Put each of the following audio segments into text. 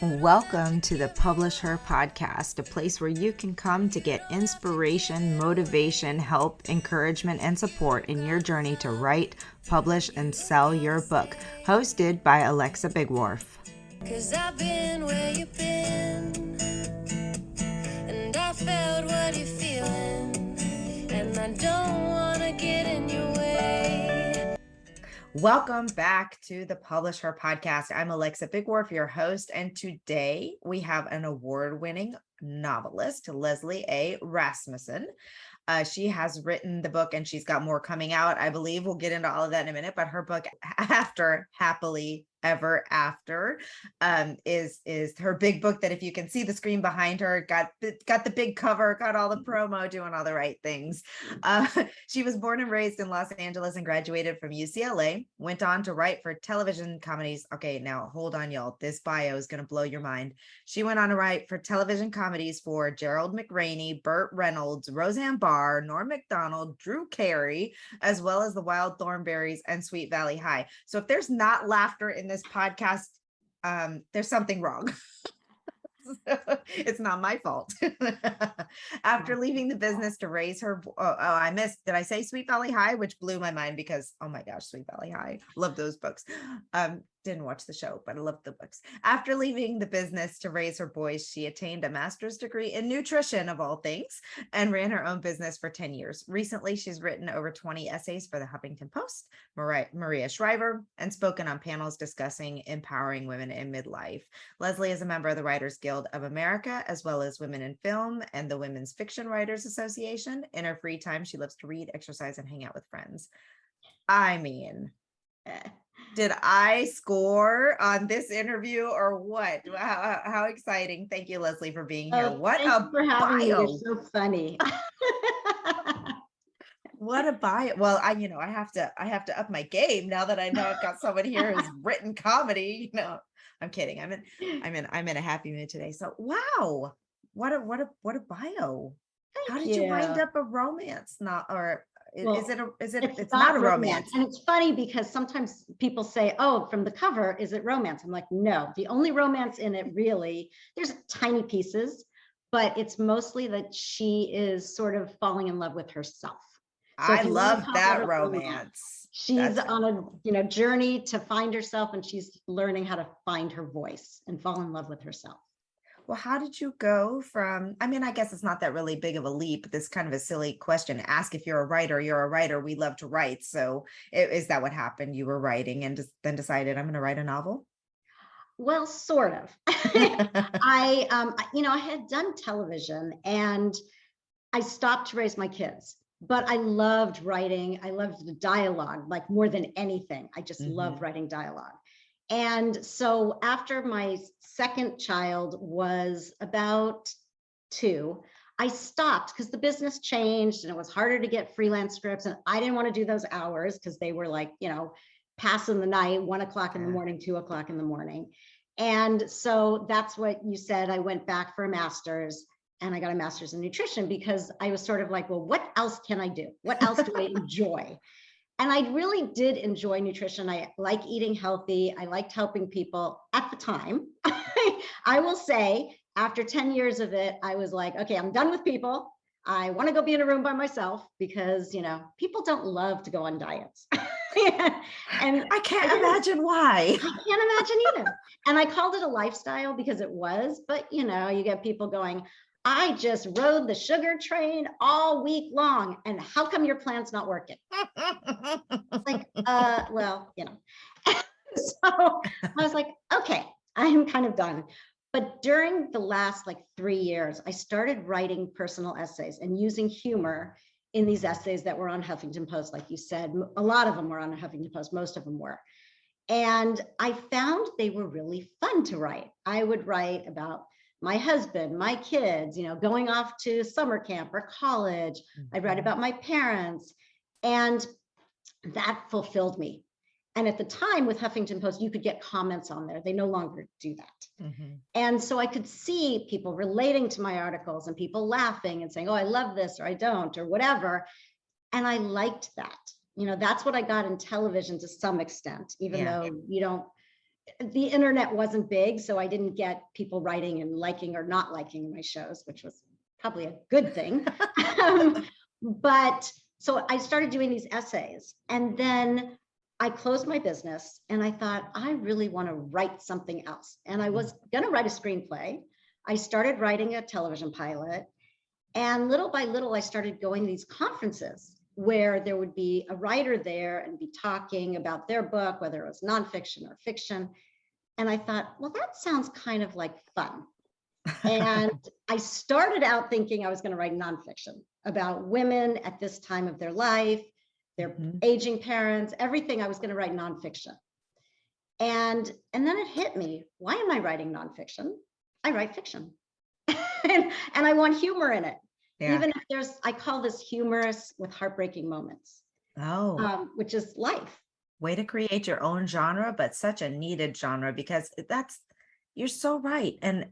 Welcome to the Publish Her podcast, a place where you can come to get inspiration, motivation, help, encouragement, and support in your journey to write, publish, and sell your book. Hosted by Alexa Bigwarfe. 'Cause I've been where you've been, and I felt what you're feeling, and I don't want to get in your way. Welcome back to the Publish Her podcast. I'm Alexa Bigwarfe, your host, and today we have an award-winning novelist, Leslie Rasmussen. She has written the book and she's got more coming out. I believe we'll get into all of that in a minute, but her book After Happily Ever After is her big book that if you can see the screen behind her, got the big cover, got all the promo, doing all the right things. She was born and raised in Los Angeles and graduated from UCLA, went on to write for television comedies. Okay, now hold on, y'all. This bio is going to blow your mind. She went on to write for television comedies for Gerald McRaney, Burt Reynolds, Roseanne Barr, Norm Macdonald, Drew Carey, as well as The Wild Thornberrys and Sweet Valley High. So if there's not laughter in this podcast, there's something wrong. It's not my fault. After leaving the business to raise her, did I say Sweet Valley High, which blew my mind because, oh my gosh, Sweet Valley High, love those books. Didn't watch the show, but I loved the books. After leaving the business to raise her boys, she attained a master's degree in nutrition, of all things, and ran her own business for 10 years. Recently, she's written over 20 essays for the Huffington Post, Maria Shriver, and spoken on panels discussing empowering women in midlife. Leslie is a member of the Writers Guild of America, as well as Women in Film and the Women's Fiction Writers Association. In her free time, she loves to read, exercise, and hang out with friends. I mean, did I score on this interview or what? How exciting. Thank you, Leslie, for being here. Thank you for having me. You're so funny. What a bio. Well, I have to up my game now that I know I've got someone here who's written comedy. I'm kidding. I'm in a happy mood today. So wow. What a bio. How did you wind up a romance? It's not a romance. And it's funny because sometimes people say, oh, from the cover, is it romance? I'm like, no, the only romance in it really, there's tiny pieces, but it's mostly that she is sort of falling in love with herself. So I love that romance. She's on a journey to find herself, and she's learning how to find her voice and fall in love with herself. Well, how did you go from, I guess it's not that really big of a leap. This kind of a silly question. Ask if you're a writer. We love to write. So is that what happened? You were writing and then decided I'm going to write a novel? Well, sort of. I had done television and I stopped to raise my kids, but I loved writing. I loved the dialogue, like more than anything. I just loved writing dialogue. And so after my second child was about 2, I stopped because the business changed and it was harder to get freelance scripts. And I didn't want to do those hours because they were like, passing the night, 1 o'clock in the morning, 2 o'clock in the morning. And so that's what you said. I went back for a master's and I got a master's in nutrition because I was sort of like, well, what else can I do? What else do I enjoy? And I really did enjoy nutrition. I like eating healthy. I liked helping people at the time. I will say after 10 years of it, I was like, okay, I'm done with people. I want to go be in a room by myself because, people don't love to go on diets. And I can't imagine why. I can't imagine either. And I called it a lifestyle because it was, but you get people going, I just rode the sugar train all week long. And how come your plan's not working? Like, well, So I was like, okay, I am kind of done. But during the last 3 years, I started writing personal essays and using humor in these essays that were on Huffington Post. Like you said, a lot of them were on Huffington Post. Most of them were. And I found they were really fun to write. I would write about my husband, my kids, going off to summer camp or college. I'd write about my parents, and that fulfilled me. And at the time with Huffington Post, you could get comments on there. They no longer do that. And so I could see people relating to my articles and people laughing and saying, oh, I love this, or I don't, or whatever. And I liked that. That's what I got in television to some extent, even though you don't the internet wasn't big, so I didn't get people writing and liking or not liking my shows, which was probably a good thing. But so I started doing these essays, and then I closed my business and I thought, I really want to write something else. And I was going to write a screenplay. I started writing a television pilot, and little by little, I started going to these conferences where there would be a writer there and be talking about their book, whether it was nonfiction or fiction. And I thought, well, that sounds kind of like fun. And I started out thinking I was going to write nonfiction about women at this time of their life, their aging parents, everything. I was going to write nonfiction. And then it hit me, why am I writing nonfiction? I write fiction. and I want humor in it. Yeah. Even if there's, I call this humorous with heartbreaking moments. Oh, which is life. Way to create your own genre, but such a needed genre, because you're so right. And,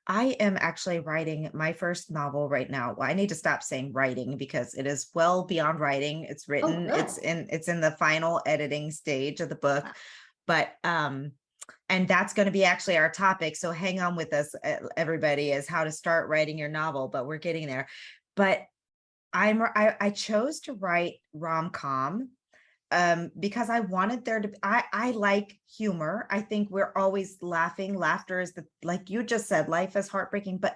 I am actually writing my first novel right now. Well, I need to stop saying writing because it is well beyond writing. It's written, it's in the final editing stage of the book, but, and that's going to be actually our topic. So hang on with us, everybody, is how to start writing your novel, but we're getting there. But I chose to write rom-com because I wanted there to be, I like humor. I think we're always laughing. Laughter is like you just said, life is heartbreaking, but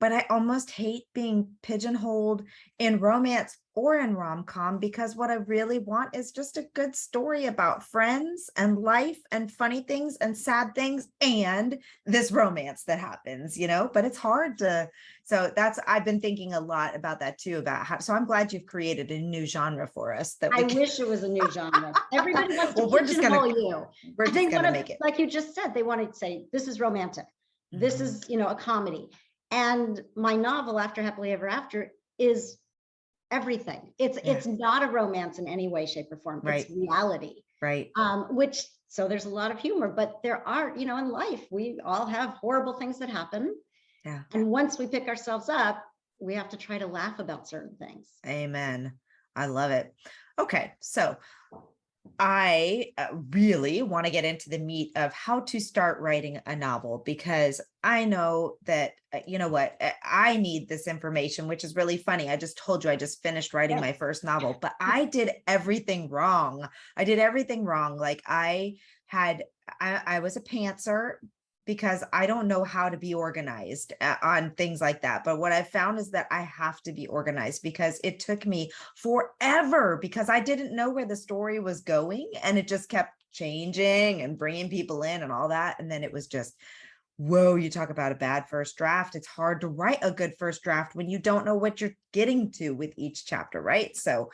I almost hate being pigeonholed in romance or in rom-com, because what I really want is just a good story about friends and life and funny things and sad things and this romance that happens, but it's hard to, so I've been thinking a lot about that too, about how, so I'm glad you've created a new genre for us. I wish it was a new genre. Everybody wants to pigeonhole you. We're just going to make it. Like you just said, they want to say, this is romantic. This is, a comedy. And my novel, After Happily Ever After, is everything. It's not a romance in any way, shape, or form. Right. It's reality. Right. So there's a lot of humor, but there are, in life, we all have horrible things that happen. Yeah. And once we pick ourselves up, we have to try to laugh about certain things. Amen. I love it. Okay. So I really want to get into the meat of how to start writing a novel, because I know that, I need this information, which is really funny. I just told you, I just finished writing my first novel, but I did everything wrong. Like I was a pantser, because I don't know how to be organized on things like that. But what I've found is that I have to be organized, because it took me forever, because I didn't know where the story was going, and it just kept changing and bringing people in and all that. And then it was just, whoa, you talk about a bad first draft. It's hard to write a good first draft when you don't know what you're getting to with each chapter, right? So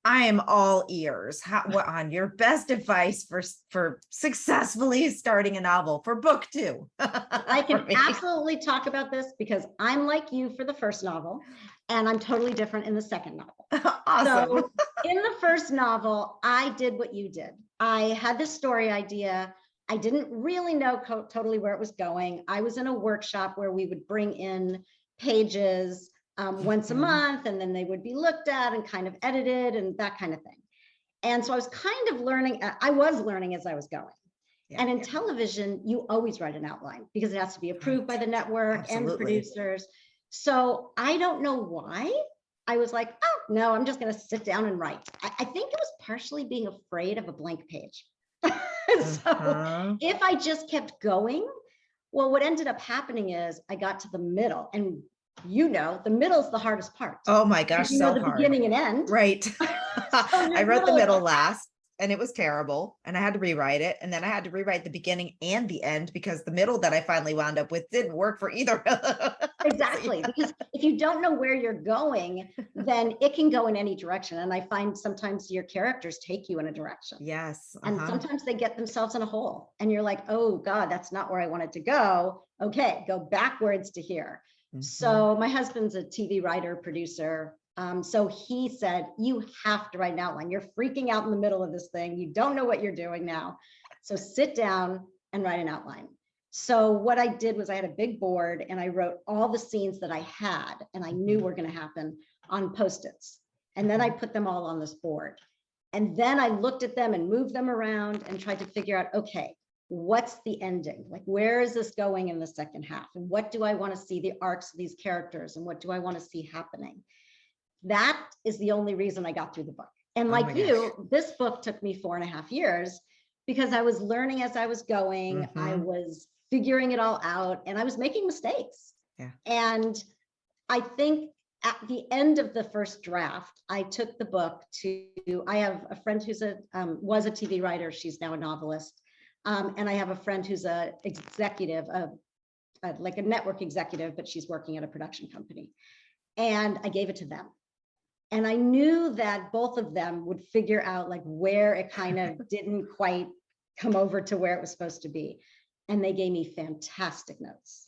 I am all ears. What on your best advice for successfully starting a novel for book 2? I can absolutely talk about this, because I'm like you for the first novel, and I'm totally different in the second novel. Awesome. So in the first novel, I did what you did. I had this story idea. I didn't really know totally where it was going. I was in a workshop where we would bring in pages once a month, and then they would be looked at and kind of edited and that kind of thing. And so I was kind of learning, I was learning as I was going. Yeah. And in television, you always write an outline, because it has to be approved by the network and the producers. So I don't know why. I was like, oh, no, I'm just going to sit down and write. I think it was partially being afraid of a blank page. So if I just kept going, well, what ended up happening is I got to the middle, and the middle is the hardest part. Oh my gosh, so the hard. Beginning and end. Right. I wrote the middle last, and it was terrible, and I had to rewrite it, and then I had to rewrite the beginning and the end, because the middle that I finally wound up with didn't work for either. Exactly, because if you don't know where you're going, then it can go in any direction. And I find sometimes your characters take you in a direction. Yes. And sometimes they get themselves in a hole, and you're like, oh God, that's not where I wanted to go. Okay, go backwards to here. So my husband's a TV writer, producer. So he said, you have to write an outline. You're freaking out in the middle of this thing. You don't know what you're doing now. So sit down and write an outline. So what I did was I had a big board, and I wrote all the scenes that I had and I knew were going to happen on Post-its. And then I put them all on this board. And then I looked at them and moved them around and tried to figure out, okay, what's the ending? Like, where is this going in the second half? And what do I want to see the arcs of these characters? And what do I want to see happening? That is the only reason I got through the book. And like you, this book took me 4.5 years because I was learning as I was going. I was figuring it all out and I was making mistakes. Yeah. And I think at the end of the first draft, I took the book to, I have a friend who's was a TV writer. She's now a novelist. And I have a friend who's a executive, like a network executive, but she's working at a production company. And I gave it to them. And I knew that both of them would figure out like where it kind of didn't quite come over to where it was supposed to be. And they gave me fantastic notes.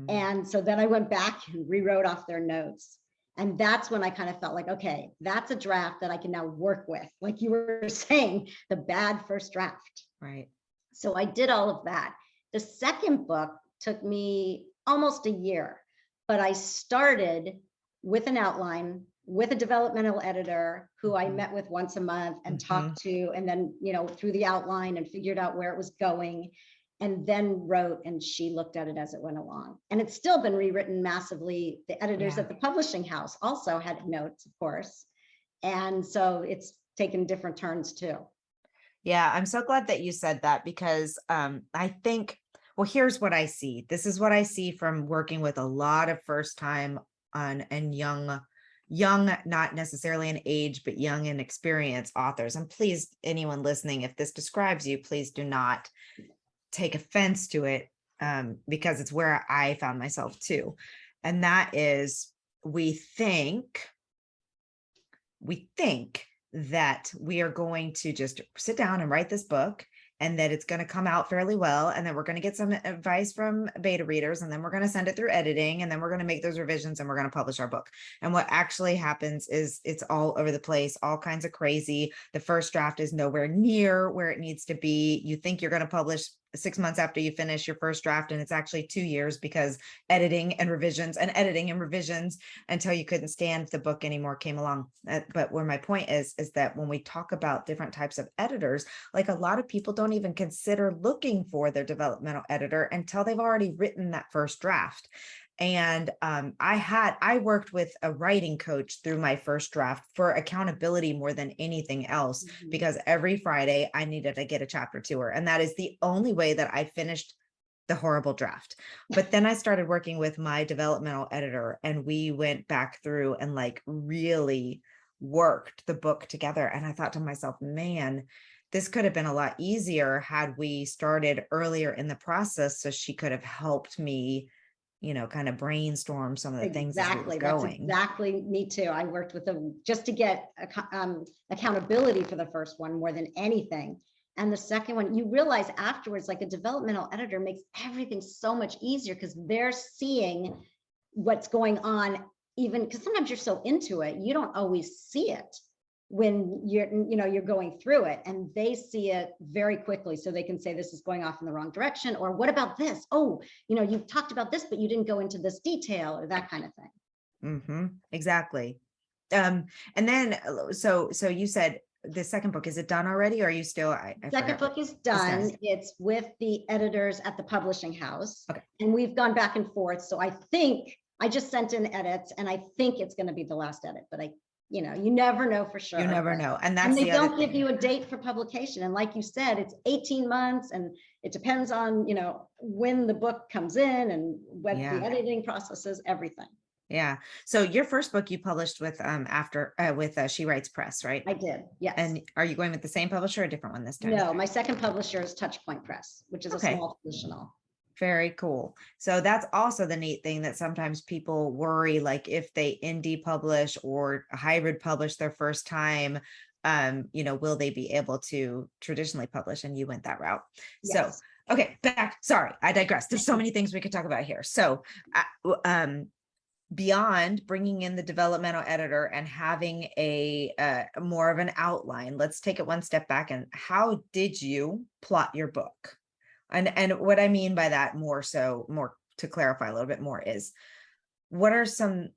And so then I went back and rewrote off their notes. And that's when I kind of felt like, okay, that's a draft that I can now work with. Like you were saying, the bad first draft. Right. So I did all of that. The second book took me almost a year, but I started with an outline with a developmental editor who I met with once a month and talked to, and then, you know, through the outline and figured out where it was going, and then wrote, and she looked at it as it went along. And it's still been rewritten massively. The editors at the publishing house also had notes, of course. And so it's taken different turns too. Yeah, I'm so glad that you said that because I think, well, here's what I see. This is what I see from working with a lot of first time on and young, not necessarily in age, but young and experienced authors. And please, anyone listening, if this describes you, please do not take offense to it because it's where I found myself too. And that is, we think that we are going to just sit down and write this book and that it's going to come out fairly well. And then we're going to get some advice from beta readers, and then we're going to send it through editing, and then we're going to make those revisions and we're going to publish our book. And what actually happens is it's all over the place, all kinds of crazy. The first draft is nowhere near where it needs to be. You think you're going to publish 6 months after you finish your first draft, and it's actually 2 years because editing and revisions until you couldn't stand the book anymore came along. But where my point is that when we talk about different types of editors, like a lot of people don't even consider looking for their developmental editor until they've already written that first draft. And I worked with a writing coach through my first draft for accountability more than anything else, because every Friday I needed to get a chapter to her. And that is the only way that I finished the horrible draft. But then I started working with my developmental editor, and we went back through and like really worked the book together. And I thought to myself, man, this could have been a lot easier had we started earlier in the process, so she could have helped me, you know, kind of brainstorm some of the things as we were going. That's exactly me too. I worked with them just to get accountability for the first one more than anything. And the second one, you realize afterwards, like a developmental editor makes everything so much easier because they're seeing what's going on, even because sometimes you're so into it, you don't always see it when you're going through it, and they see it very quickly, so they can say this is going off in the wrong direction, or what about this? Oh, you've talked about this, but you didn't go into this detail, or that kind of thing. Exactly. And then, so you said the second book, is it done already? Or are you still? Second book is done. It's with the editors at the publishing house. Okay. And we've gone back and forth. So I think I just sent in edits, and I think it's going to be the last edit, but you never know for sure. You never know. And that's they don't give you a date for publication. And like you said, it's 18 months, and it depends on, when the book comes in and what the editing process is, everything. Yeah. So your first book you published with She Writes Press, right? I did. Yes. And are you going with the same publisher or a different one this time? No, my second publisher is Touchpoint Press, which is a small traditional. Very cool. So that's also the neat thing, that sometimes people worry, like if they indie publish or hybrid publish their first time, will they be able to traditionally publish? And you went that route. Yes. So, okay, sorry, I digress. There's so many things we could talk about here. So, beyond bringing in the developmental editor and having a more of an outline, let's take it one step back. And how did you plot your book? And what I mean by that, more to clarify a little bit more, is what are some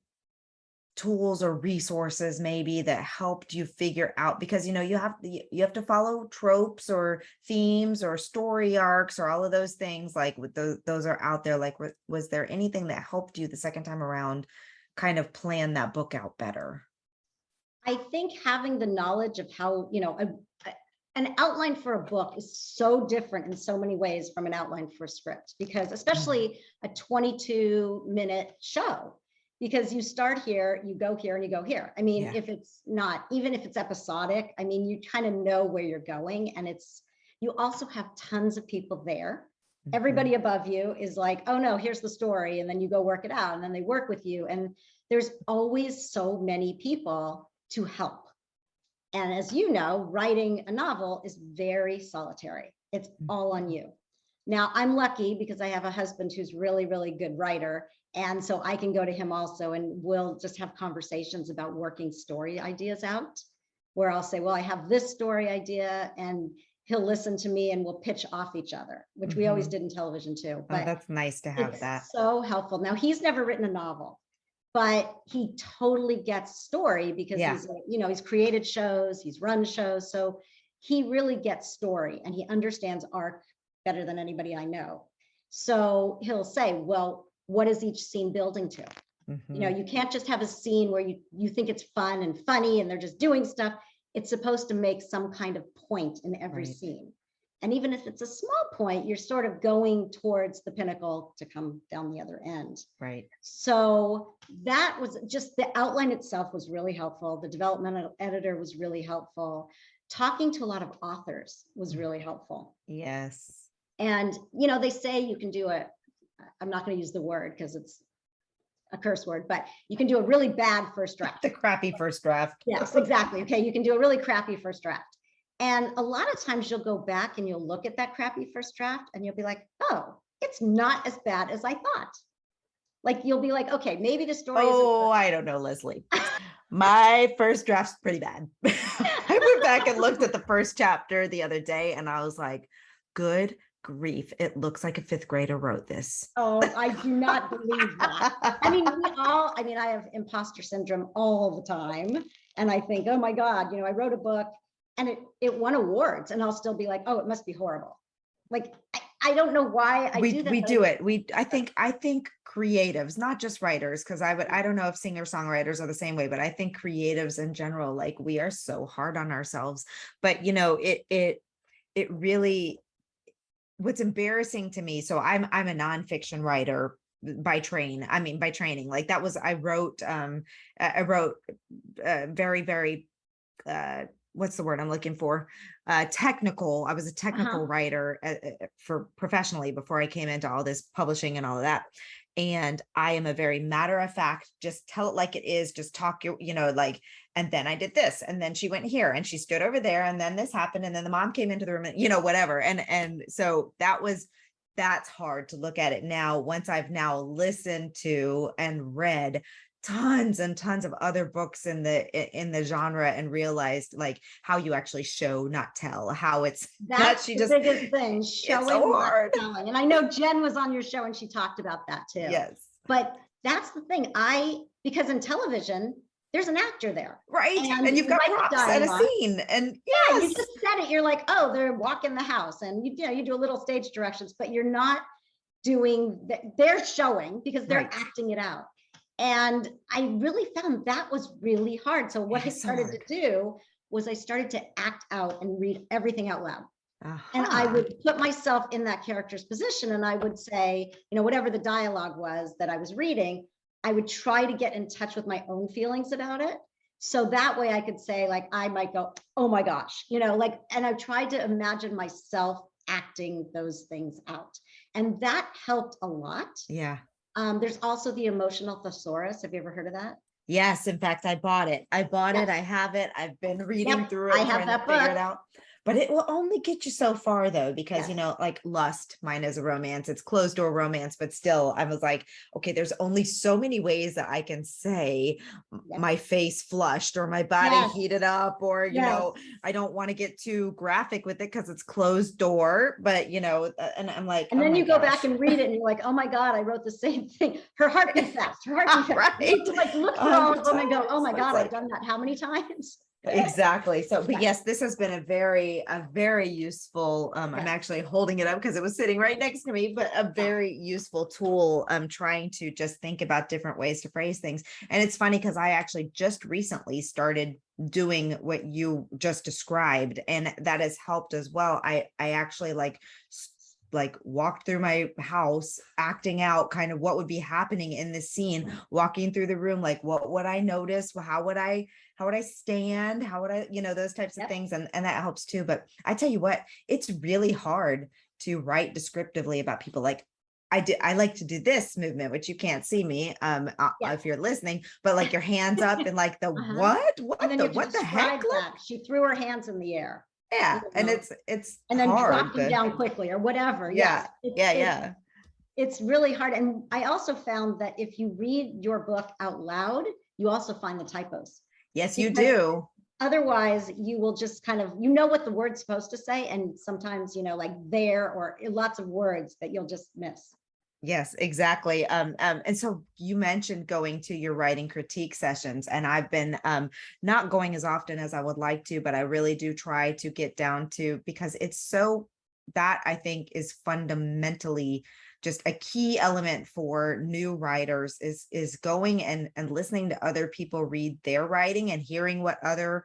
tools or resources maybe that helped you figure out, because you have to follow tropes or themes or story arcs or all of those things, like with those are out there. Like, was there anything that helped you the second time around kind of plan that book out better? I think having the knowledge of how, an outline for a book is so different in so many ways from an outline for a script, because especially a 22-minute show, because you start here, you go here, and you go here. I mean, if it's not, even if it's episodic, I mean, you kind of know where you're going, and you also have tons of people there. Everybody above you is like, oh no, here's the story. And then you go work it out, and then they work with you. And there's always so many people to help. And as you know, writing a novel is very solitary. It's all on you. Now, I'm lucky because I have a husband who's really, really good writer. And so I can go to him also, and we'll just have conversations about working story ideas out, where I'll say, well, I have this story idea, and he'll listen to me, and we'll pitch off each other, which we always did in television too. But that's nice to have that. So helpful. Now, he's never written a novel, but he totally gets story because he's created shows, he's run shows. So he really gets story, and he understands arc better than anybody I know. So he'll say, well, what is each scene building to? You can't just have a scene where you think it's fun and funny and they're just doing stuff. It's supposed to make some kind of point in every scene. And even if it's a small point, you're sort of going towards the pinnacle to come down the other end. Right. So that was just, the outline itself was really helpful. The developmental editor was really helpful. Talking to a lot of authors was really helpful. Yes. And, they say you can do I'm not going to use the word because it's a curse word, but you can do a really bad first draft. The crappy first draft. Yes, exactly. Okay. You can do a really crappy first draft. And a lot of times you'll go back and you'll look at that crappy first draft and you'll be like, oh, it's not as bad as I thought. Like, you'll be like, okay, maybe the story I don't know, Leslie. My first draft's pretty bad. I went back and looked at the first chapter the other day, and I was like, good grief, it looks like a fifth grader wrote this. Oh, I do not believe that. I mean, I have imposter syndrome all the time. And I think, oh my God, I wrote a book and it won awards, and I'll still be like, oh, it must be horrible. Like, I don't know why I do that. We do it. I think creatives, not just writers, because I don't know if singer-songwriters are the same way, but I think creatives in general, like, we are so hard on ourselves. But it really, what's embarrassing to me, so I'm a nonfiction writer by training. Like, that was, I wrote very, very what's the word I'm looking for? Technical. I was a technical writer for professionally before I came into all this publishing and all of that. And I am a very matter of fact, just tell it like it is, just talk, and then I did this, and then she went here and she stood over there, and then this happened, and then the mom came into the room, and whatever. And so that's hard to look at it now, once I've now listened to and read tons and tons of other books in the genre, and realized like how you actually show, not tell, how that's the biggest thing, showing, it's so hard. Telling. And I know Jen was on your show and she talked about that too. Yes. But that's the thing, because in television, there's an actor there. Right. And you've got props and a scene. And yeah, you just said it. You're like, oh, they're walking the house, and you do a little stage directions, but you're not doing that. They're showing because they're acting it out. And I really found that was really hard. So what I started to do was I started to act out and read everything out loud. And I would put myself in that character's position, and I would say, whatever the dialogue was that I was reading, I would try to get in touch with my own feelings about it. So that way I could say, like, I might go, oh my gosh, and I tried to imagine myself acting those things out. And that helped a lot. Yeah. There's also the emotional thesaurus. Have you ever heard of that? Yes. In fact, I bought it. I have it. I've been reading through it. I have that book. Figure it out. but it will only get you so far though, because, Yes. like Lust, mine is a romance, it's closed door romance, but still I was like, okay, there's only so many ways that I can say Yep. my face flushed or my body Yes. heated up, or, Yes. I don't want to get too graphic with it because it's closed door, but and I'm like, And oh then my you go back gosh. and read it and you're like, oh my God, I wrote the same thing. Her heart beat fast, her heart beat fast. You have Right. to like look through all 100 of them and go, oh my times. It's God, I've like, done that how many times? exactly. So, but Yeah. yes, this has been a very useful, I'm Yes. actually holding it up because it was sitting right next to me, but a very useful tool. I'm trying to just think about different ways to phrase things. And it's funny because I actually just recently started doing what you just described, and that has helped as well. I actually like walked through my house acting out kind of what would be happening in this scene, walking through the room, like what would I notice, how would I stand, how would I, those types of Yep. things, and that helps too. But I tell you what, it's really hard to write descriptively about people. Like I like to do this movement, which you can't see me Yeah. if you're listening, but like your hands up and like the And then you have to what the heck, describe that. She threw her hands in the air. yeah, You and know, it's and then hard dropped them down quickly or whatever. Yes. yeah. It's really hard. And I also found that if you read your book out loud, you also find the typos. Yes, you Because do. otherwise you will just kind of, you know what the word's supposed to say. And sometimes, like there or lots of words that you'll just miss. Yes, exactly. And so you mentioned going to your writing critique sessions, and I've been not going as often as I would like to, but I really do try to get down to, because it's so, that I think is fundamentally just a key element for new writers is going and listening to other people read their writing and hearing what other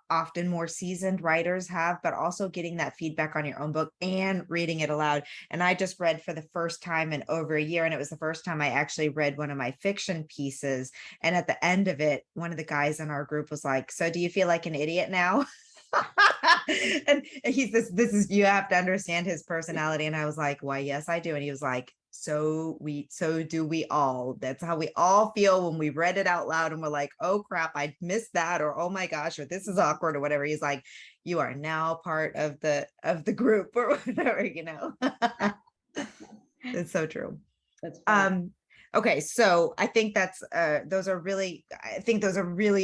often more seasoned writers have, but also getting that feedback on your own book and reading it aloud. And I just read for the first time in over a year, and it was the first time I actually read one of my fiction pieces. And at the end of it, one of the guys in our group was like, so do you feel like an idiot now? And he's this is, you have to understand his personality. And I was like, why, yes, I do. And he was like, so do we all. That's how we all feel when we read it out loud and we're like, oh crap, I missed that, or oh my gosh, or this is awkward, or whatever. He's like, you are now part of the group, or whatever. It's so true. That's funny. Okay, so I think those are really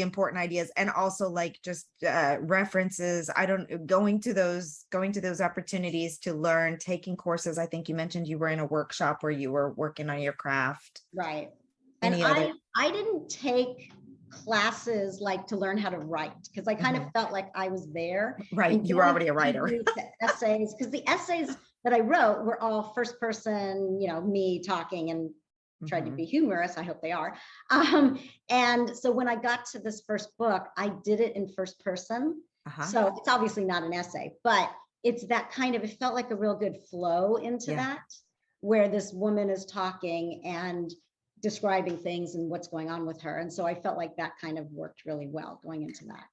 important ideas, and also like just references. Going to those opportunities to learn, taking courses. I think you mentioned you were in a workshop where you were working on your craft. Right. Any And other? I didn't take classes like to learn how to write, because I kind of felt like I was there. Right, And you were going already a writer. underneath the essays, because the essays that I wrote were all first person, me talking, and tried to be humorous. I hope they are. And so when I got to this first book, I did it in first person. So it's obviously not an essay, but it's that kind of, it felt like a real good flow into that, where this woman is talking and describing things and what's going on with her. And so I felt like that kind of worked really well going into that.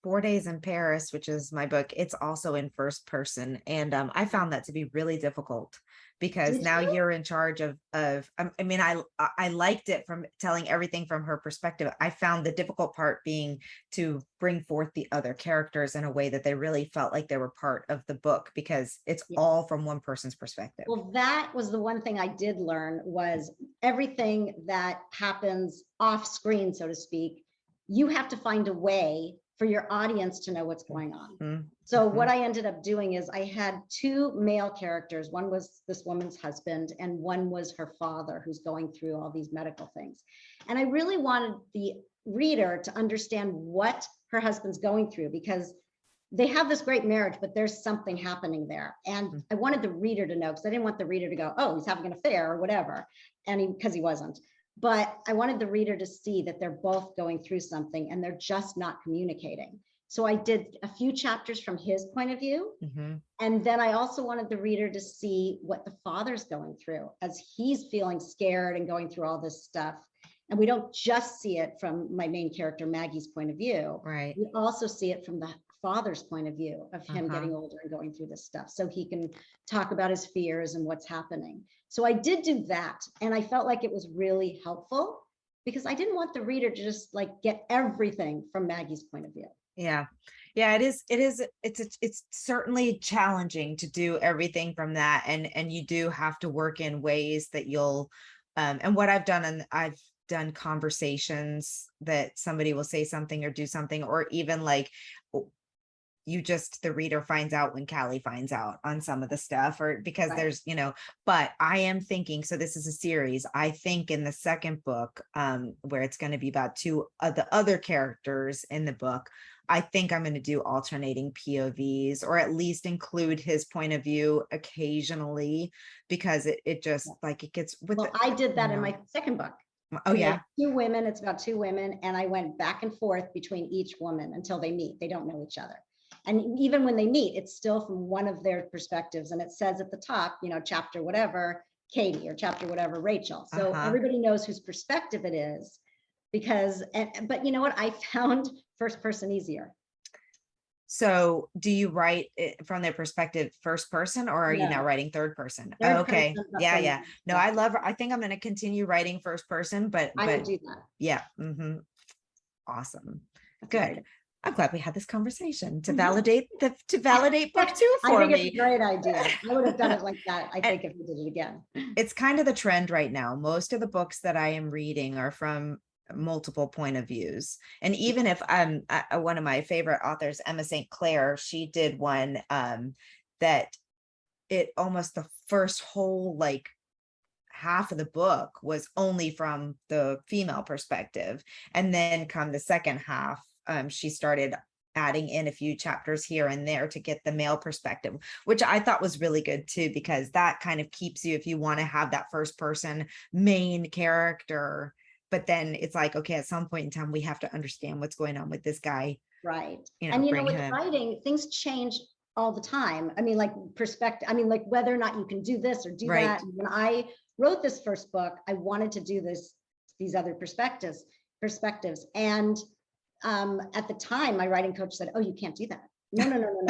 4 Days in Paris, which is my book, it's also in first person. And I found that to be really difficult, because Did now you? you're in charge of, I mean, I liked it from telling everything from her perspective. I found the difficult part being to bring forth the other characters in a way that they really felt like they were part of the book, because it's all from one person's perspective. Well, that was the one thing I did learn, was everything that happens off screen, so to speak, you have to find a way for your audience to know what's going on. So what I ended up doing is I had 2 male characters. One was this woman's husband, and one was her father, who's going through all these medical things. And I really wanted the reader to understand what her husband's going through, because they have this great marriage, but there's something happening there. And I wanted the reader to know, because I didn't want the reader to go, oh, he's having an affair or whatever. And because he wasn't. But I wanted the reader to see that they're both going through something and they're just not communicating. So I did a few chapters from his point of view. And then I also wanted the reader to see what the father's going through as he's feeling scared and going through all this stuff. And we don't just see it from my main character, Maggie's point of view. Right. We also see it from the father's point of view of him getting older and going through this stuff. So he can talk about his fears and what's happening. So I did do that. And I felt like it was really helpful, because I didn't want the reader to just like get everything from Maggie's point of view. Yeah. Yeah, it's certainly challenging to do everything from that. And you do have to work in ways that you'll, and what I've done, and I've done conversations that somebody will say something or do something, or even like the reader finds out when Callie finds out on some of the stuff, or because Right. there's, but I am thinking, so this is a series. I think in the second book, where it's going to be about two of the other characters in the book, I think I'm going to do alternating POVs, or at least include his point of view occasionally, because it just like it gets with Well, I did that in my second book. Oh We yeah. have two women, it's about two women, and I went back and forth between each woman until they meet. They don't know each other. And even when they meet, it's still from one of their perspectives. And it says at the top, chapter whatever, Katie, or chapter whatever, Rachel. So everybody knows whose perspective it is, but you know what? I found first person easier. So do you write it from their perspective first person, or are you now writing third person? Third Okay. person, Yeah. No, I think I'm going to continue writing first person, but I would do that. Yeah. Awesome. Good. I'm glad we had this conversation to validate book 2 for I think me. it's a great idea. I would have done it like that, I think, if we did it again. It's kind of the trend right now. Most of the books that I am reading are from multiple point of views. And even if one of my favorite authors, Emma St. Clair, she did one that it almost the first whole like half of the book was only from the female perspective. And then come the second half, she started adding in a few chapters here and there to get the male perspective, which I thought was really good too, because that kind of keeps you, if you want to have that first person main character, but then it's like, okay, at some point in time, we have to understand what's going on with this guy. Right. And with writing, things change all the time. I mean, like perspective, I mean, like whether or not you can do this or do that. When I wrote this first book, I wanted to do these other perspectives. And at the time, my writing coach said, "Oh, you can't do that. No,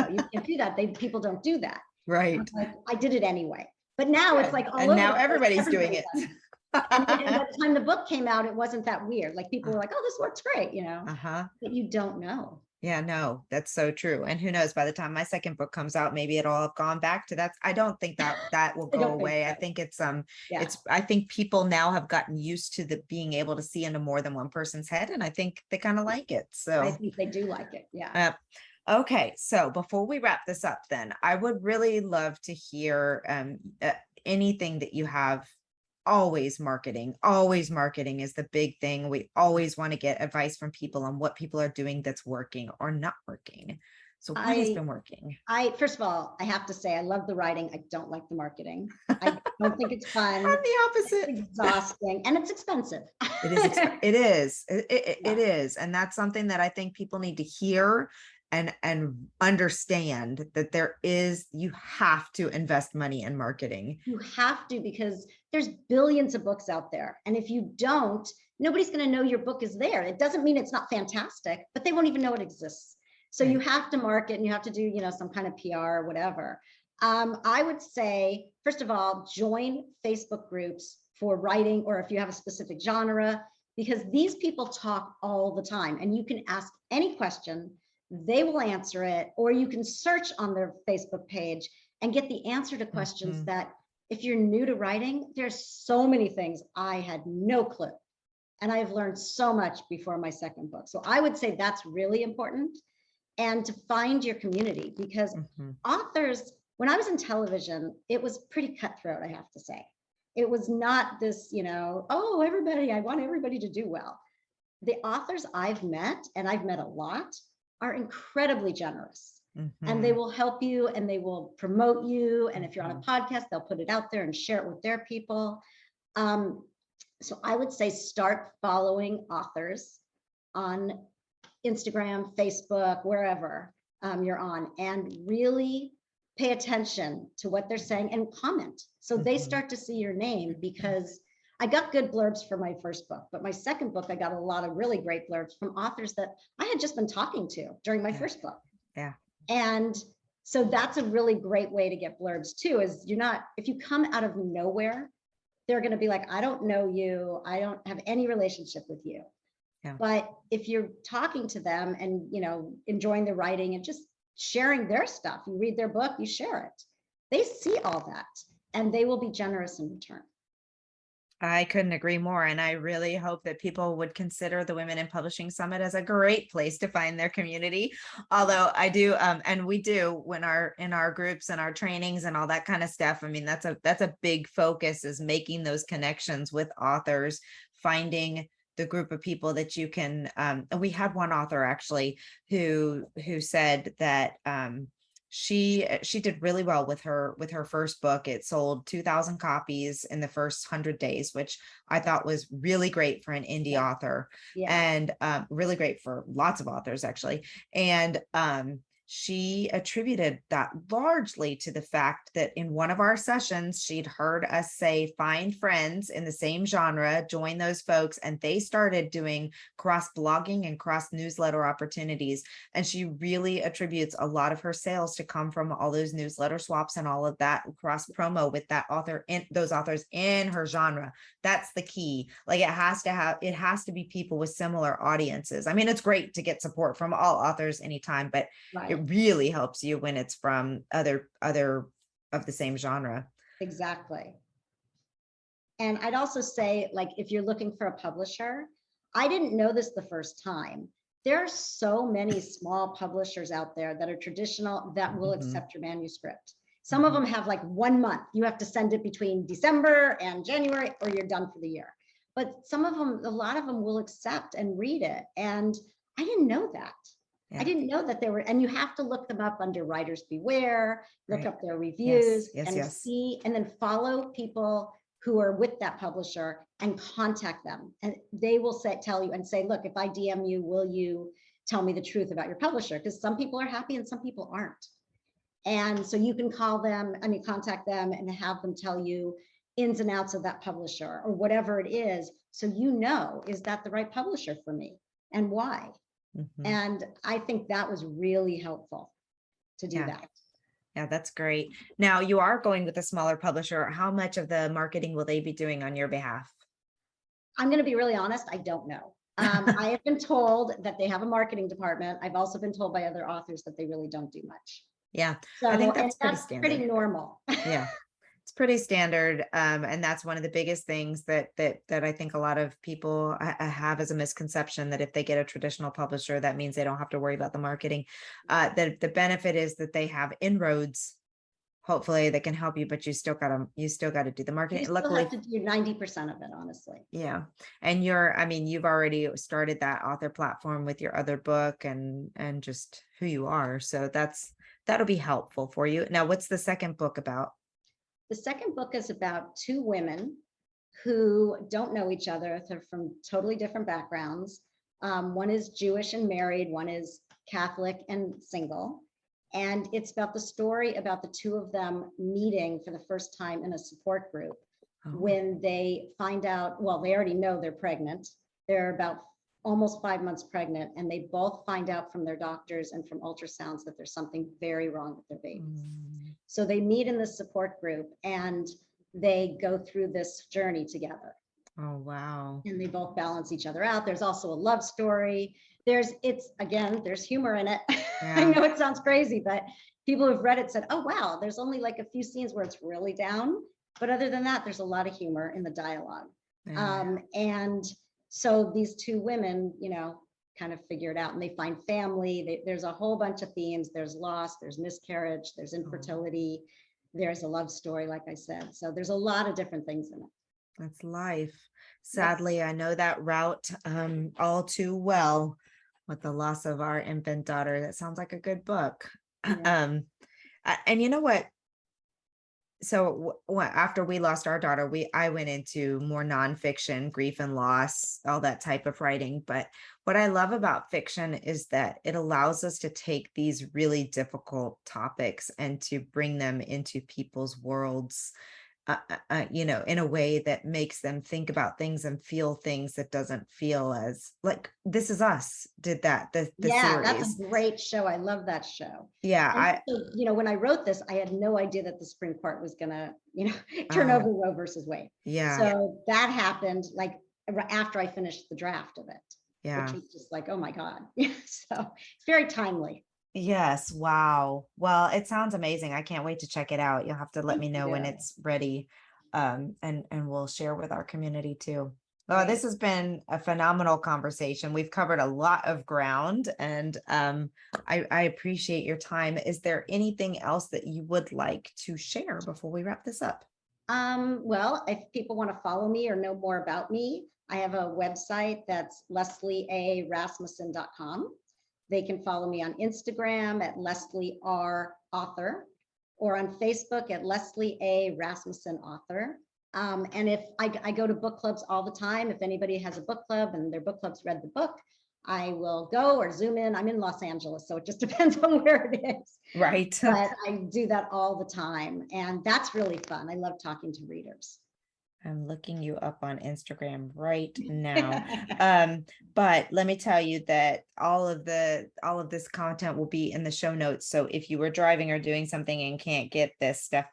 you can't do that. People don't do that." Right. I did it anyway. But now it's like and now everybody's doing it. And by the time the book came out, it wasn't that weird. Like people were like, "Oh, this works great," but you don't know. Yeah, no, that's so true. And who knows, by the time my second book comes out, maybe it'll have gone back to that. I don't think that will go away. I think it's I think people now have gotten used to being able to see into more than one person's head, and I think they kind of like it. So I think they do like it. Yeah. Okay, so before we wrap this up, then I would really love to hear anything that you have. Always marketing is the big thing. We always want to get advice from people on what people are doing that's working or not working. So what has been working? First of all, I have to say, I love the writing. I don't like the marketing. I don't think it's fun. I'm the opposite. It's exhausting and it's expensive. It is. It is. And that's something that I think people need to hear and understand, that you have to invest money in marketing. You have to, because there's billions of books out there. And if you don't, nobody's going to know your book is there. It doesn't mean it's not fantastic, but they won't even know it exists. So you have to market, and you have to do, some kind of PR or whatever. I would say, first of all, join Facebook groups for writing, or if you have a specific genre, because these people talk all the time and you can ask any question. They will answer it, or you can search on their Facebook page and get the answer to questions that, if you're new to writing, there's so many things I had no clue. And I've learned so much before my second book. So I would say that's really important. And to find your community, because authors, when I was in television, it was pretty cutthroat, I have to say. It was not this, oh, I want everybody to do well. The authors I've met, and I've met a lot, are incredibly generous, and they will help you and they will promote you. And if you're on a podcast, they'll put it out there and share it with their people. So I would say start following authors on Instagram, Facebook, wherever you're on, and really pay attention to what they're saying and comment. So they start to see your name, because I got good blurbs for my first book, but my second book, I got a lot of really great blurbs from authors that I had just been talking to during my first book. Yeah. And so that's a really great way to get blurbs too, is if you come out of nowhere, they're going to be like, I don't know you. I don't have any relationship with you. Yeah. But if you're talking to them and, enjoying the writing and just sharing their stuff, you read their book, you share it. They see all that and they will be generous in return. I couldn't agree more. And I really hope that people would consider the Women in Publishing Summit as a great place to find their community. Although I do, and we do when in our groups and our trainings and all that kind of stuff. I mean, that's a big focus, is making those connections with authors, finding the group of people that you can, and we had one author actually who said that she did really well with her first book. It sold 2,000 copies in the first 100 days, which I thought was really great for an indie author, and really great for lots of authors actually. And she attributed that largely to the fact that in one of our sessions, she'd heard us say, find friends in the same genre, join those folks, and they started doing cross blogging and cross newsletter opportunities. And she really attributes a lot of her sales to come from all those newsletter swaps and all of that cross promo with that author, in those authors in her genre. That's the key. Like it has to be people with similar audiences. I mean, it's great to get support from all authors anytime, but it really helps you when it's from other of the same genre. Exactly. And I'd also say, like, if you're looking for a publisher, I didn't know this the first time. There are so many small publishers out there that are traditional that will accept your manuscript. Some of them have like 1 month. You have to send it between December and January or you're done for the year. But some of them, a lot of them will accept and read it. And I didn't know that. Yeah. I didn't know that they were, and you have to look them up under Writers Beware, look up their reviews and see, and then follow people who are with that publisher and contact them. And they will tell you and say, look, if I DM you, will you tell me the truth about your publisher? Because some people are happy and some people aren't. And so you can contact them and have them tell you ins and outs of that publisher or whatever it is. So is that the right publisher for me and why? And I think that was really helpful to do that. Yeah, that's great. Now you are going with a smaller publisher. How much of the marketing will they be doing on your behalf? I'm going to be really honest. I don't know. I have been told that they have a marketing department. I've also been told by other authors that they really don't do much. Yeah, so I think that's pretty normal. Yeah, it's pretty standard. And that's one of the biggest things that I think a lot of people have as a misconception, that if they get a traditional publisher, that means they don't have to worry about the marketing. That the benefit is that they have inroads, hopefully, that can help you, but you still gotta do the marketing. You still have to do 90% of it, honestly. Yeah. And you've already started that author platform with your other book and just who you are. So that'll be helpful for you. Now, what's the second book about? The second book is about two women who don't know each other. They're from totally different backgrounds. One is Jewish and married, one is Catholic and single. And it's about the story about the two of them meeting for the first time in a support group when they find out, well, they already know they're pregnant. They're about almost 5 months pregnant, and they both find out from their doctors and from ultrasounds that there's something very wrong with their babies. So they meet in this support group and they go through this journey together. Oh, wow. And they both balance each other out. There's also a love story. There's humor in it. Yeah. I know it sounds crazy, but people who've read it said, oh, wow, there's only like a few scenes where it's really down. But other than that, there's a lot of humor in the dialogue. Yeah. And so these two women, kind of figure it out, and they find family. There's a whole bunch of themes. There's loss, there's miscarriage, there's infertility, there's a love story, like I said. So there's a lot of different things in it. That's life. Sadly, I know that route all too well with the loss of our infant daughter. That sounds like a good book. Yeah. And you know what? So after we lost our daughter, I went into more nonfiction, grief and loss, all that type of writing. But what I love about fiction is that it allows us to take these really difficult topics and to bring them into people's worlds, in a way that makes them think about things and feel things that doesn't feel as like This Is Us did that. The series. That's a great show. I love that show. Yeah. When I wrote this, I had no idea that the Supreme Court was gonna, turn over Roe versus Wade. Yeah. So that happened like after I finished the draft of it. Yeah. which was just like, oh my God. So it's very timely. Yes. Wow. Well, it sounds amazing. I can't wait to check it out. You'll have to let Thank me know when you. it's ready. And we'll share with our community too. Oh, this Great. has been a phenomenal conversation. We've covered a lot of ground, and I appreciate your time. Is there anything else that you would like to share before we wrap this up? Well, if people want to follow me or know more about me, I have a website that's lesliearasmussen.com. They can follow me on Instagram at Leslie R. Author, or on Facebook at Leslie A. Rasmussen Author. And if I go to book clubs all the time, if anybody has a book club and their book club's read the book, I will go or Zoom in. I'm in Los Angeles, so it just depends on where it is. Right. But I do that all the time, and that's really fun. I love talking to readers. I'm looking you up on Instagram right now. But let me tell you that all of this content will be in the show notes. So if you were driving or doing something and can't get this stuff,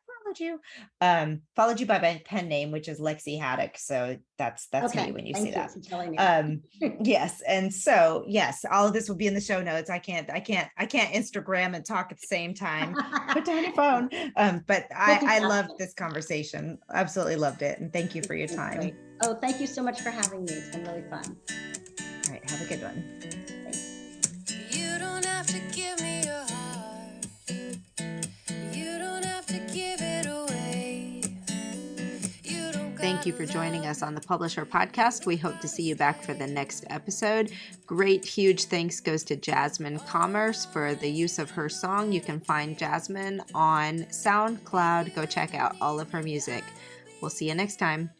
followed you by my pen name, which is Lexi Haddock. So that's Okay, me when you thank see you that. for telling me. Yes. And so, yes, all of this will be in the show notes. I can't Instagram and talk at the same time. Put down your phone. But I loved this conversation. Absolutely loved it. And thank you for your time. Great. Oh, thank you so much for having me. It's been really fun. All right. Have a good one. You don't have to give me your heart. You don't have to give it away. You don't Thank you for joining us on the Publish Her Podcast. We hope to see you back for the next episode. Great, huge thanks goes to Jasmine Commerce for the use of her song. You can find Jasmine on SoundCloud. Go check out all of her music. We'll see you next time.